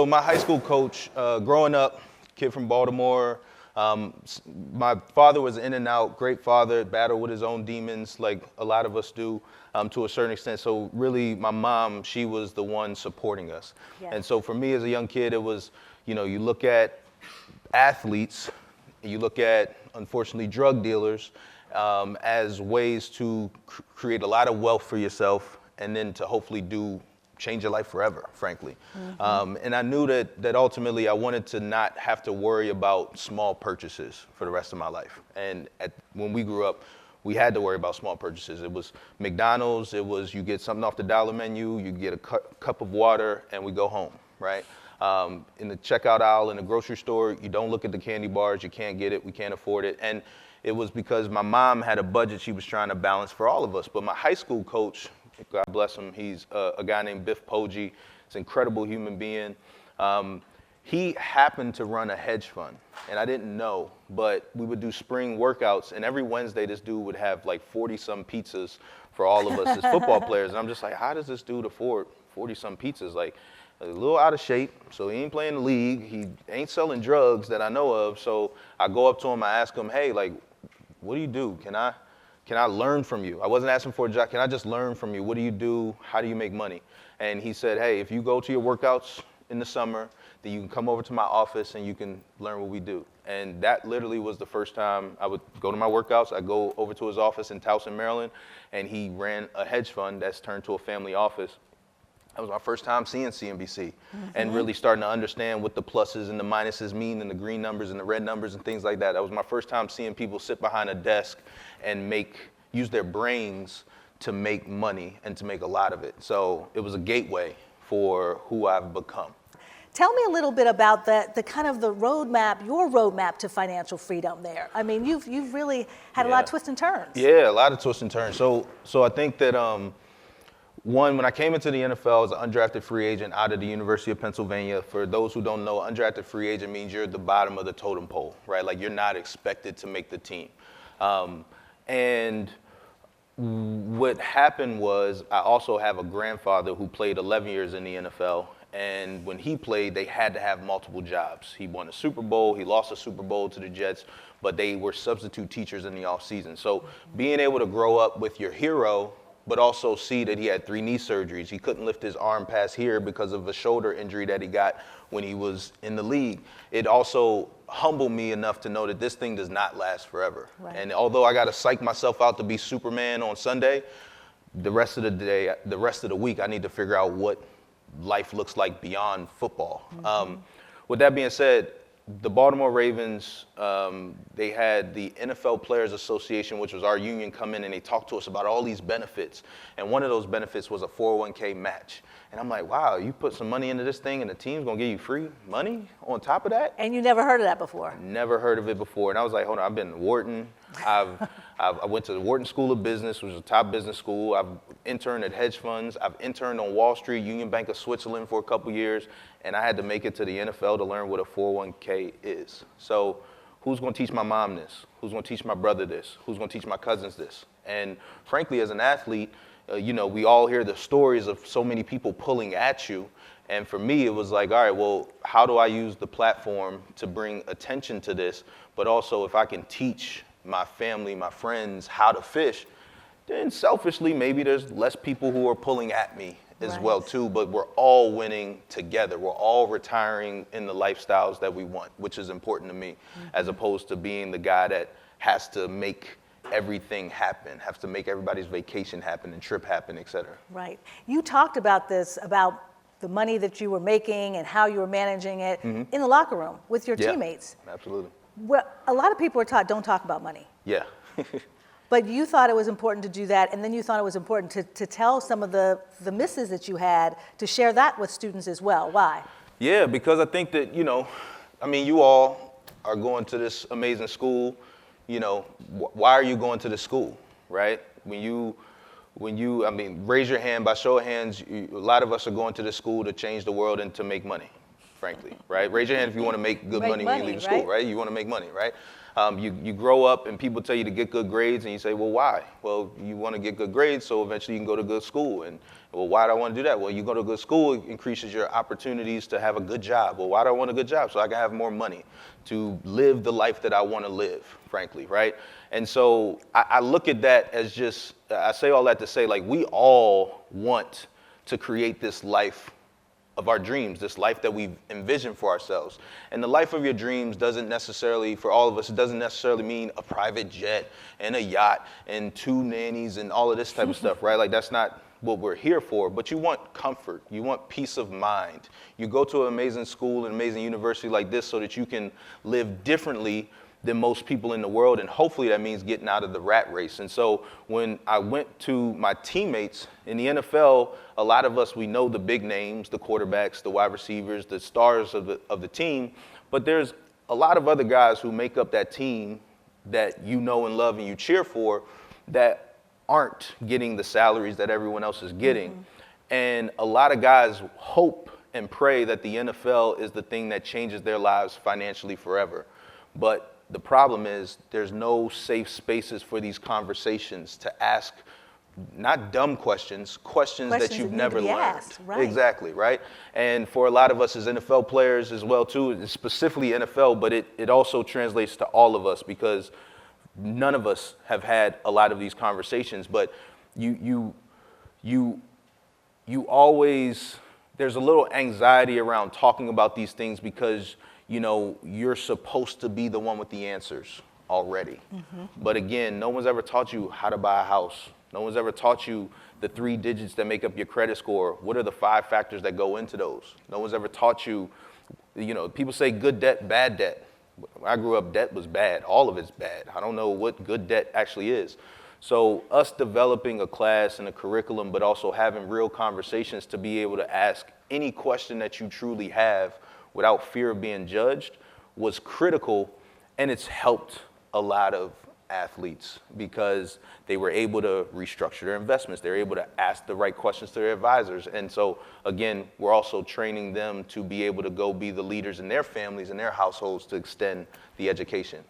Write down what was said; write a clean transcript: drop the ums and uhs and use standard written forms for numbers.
So my high school coach, growing up, kid from Baltimore, my father was in and out, great father, battled with his own demons like a lot of us do to a certain extent. So really my mom, she was the one supporting us. Yes. And so for me as a young kid, it was, you look at athletes, you look at, unfortunately, drug dealers as ways to create a lot of wealth for yourself and then to hopefully change your life forever, frankly. And I knew that ultimately I wanted to not have to worry about small purchases for the rest of my life. And when we grew up, we had to worry about small purchases. It was McDonald's, it was you get something off the dollar menu, you get a cup of water, and we go home, right? In the checkout aisle in the grocery store, you don't look at the candy bars, you can't get it, we can't afford it. And it was because my mom had a budget she was trying to balance for all of us. But my high school coach, God bless him, he's a guy named Biff Poggi. He's an incredible human being. He happened to run a hedge fund, and I didn't know, but we would do spring workouts, and every Wednesday this dude would have like 40-some pizzas for all of us as football players. And I'm just like, how does this dude afford 40-some pizzas? Like, a little out of shape, so he ain't playing the league. He ain't selling drugs that I know of. So I go up to him, I ask him, hey, like, what do you do? Can I learn from you? I wasn't asking for a job. Can I just learn from you? What do you do? How do you make money? And he said, hey, if you go to your workouts in the summer, then you can come over to my office and you can learn what we do. And that literally was the first time I would go to my workouts. I'd go over to his office in Towson, Maryland, and he ran a hedge fund that's turned to a family office. That was my first time seeing CNBC and really starting to understand what the pluses and the minuses mean and the green numbers and the red numbers and things like that. That was my first time seeing people sit behind a desk and use their brains to make money and to make a lot of it. So it was a gateway for who I've become. Tell me a little bit about the kind of the roadmap, your roadmap to financial freedom there. I mean, you've really had a lot of twists and turns. Yeah, a lot of twists and turns. So I think that one, when I came into the NFL, I was an undrafted free agent out of the University of Pennsylvania. For those who don't know, undrafted free agent means you're at the bottom of the totem pole, right? Like you're not expected to make the team. And what happened was I also have a grandfather who played 11 years in the NFL. And when he played, they had to have multiple jobs. He won a Super Bowl, he lost a Super Bowl to the Jets, but they were substitute teachers in the offseason. So being able to grow up with your hero, but also see that he had 3 knee surgeries. He couldn't lift his arm past here because of a shoulder injury that he got when he was in the league. It also humbled me enough to know that this thing does not last forever. Right. And although I got to psych myself out to be Superman on Sunday, the rest of the day, the rest of the week, I need to figure out what life looks like beyond football. With that being said, the Baltimore Ravens, they had the NFL Players Association, which was our union, come in and they talked to us about all these benefits. And one of those benefits was a 401k match. And I'm like, wow, you put some money into this thing and the team's gonna give you free money on top of that? And you never heard of that before? Never heard of it before. And I was like, hold on, I've been to Wharton. I went to the Wharton School of Business, which is a top business school. I've interned at hedge funds. I've interned on Wall Street, Union Bank of Switzerland for a couple years. And I had to make it to the NFL to learn what a 401k is. So who's going to teach my mom this? Who's going to teach my brother this? Who's going to teach my cousins this? And frankly, as an athlete, we all hear the stories of so many people pulling at you. And for me, it was like, all right, well, how do I use the platform to bring attention to this? But also, if I can teach my family, my friends how to fish, then selfishly, maybe there's less people who are pulling at me as well too, but we're all winning together. We're all retiring in the lifestyles that we want, which is important to me, as opposed to being the guy that has to make everything happen, has to make everybody's vacation happen and trip happen, et cetera. Right. You talked about this, about the money that you were making and how you were managing it in the locker room with your teammates. Absolutely. Well, a lot of people are taught don't talk about money. Yeah. But you thought it was important to do that, and then you thought it was important to tell some of the misses that you had, to share that with students as well. Why? Yeah, because I think that, you all are going to this amazing school. Why are you going to this school, right? Raise your hand. By show of hands, a lot of us are going to this school to change the world and to make money. frankly, right? Raise your hand if you want to make good Make money when you money, leave school, right? right? You want to make money, right? You grow up and people tell you to get good grades and you say, well, why? Well, you want to get good grades so eventually you can go to good school. And, well, why do I want to do that? Well, you go to good school, it increases your opportunities to have a good job. Well, why do I want a good job? So I can have more money to live the life that I want to live, frankly, right? And so I look at that as just, I say all that to say, like, we all want to create this life of our dreams, this life that we've envisioned for ourselves. And the life of your dreams doesn't necessarily, for all of us, it doesn't necessarily mean a private jet and a yacht and 2 nannies and all of this type of stuff, right? Like, that's not what we're here for, but you want comfort, you want peace of mind. You go to an amazing school, an amazing university like this so that you can live differently than most people in the world, and hopefully that means getting out of the rat race. And so when I went to my teammates in the NFL, a lot of us, we know the big names, the quarterbacks, the wide receivers, the stars of the team, but there's a lot of other guys who make up that team that you know and love and you cheer for that aren't getting the salaries that everyone else is getting. Mm-hmm. And a lot of guys hope and pray that the NFL is the thing that changes their lives financially forever. But the problem is there's no safe spaces for these conversations to ask not dumb questions that you've never learned. Asked, right. Exactly, right? And for a lot of us as NFL players as well too, specifically NFL, but it also translates to all of us because none of us have had a lot of these conversations, but you always, there's a little anxiety around talking about these things because you know, you're supposed to be the one with the answers already. Mm-hmm. But again, no one's ever taught you how to buy a house. No one's ever taught you the 3 digits that make up your credit score. What are the 5 factors that go into those? No one's ever taught you, you know, people say good debt, bad debt. When I grew up, debt was bad. All of it's bad. I don't know what good debt actually is. So us developing a class and a curriculum, but also having real conversations to be able to ask any question that you truly have without fear of being judged was critical, and it's helped a lot of athletes because they were able to restructure their investments. They're able to ask the right questions to their advisors. And so, again, we're also training them to be able to go be the leaders in their families and their households to extend the education.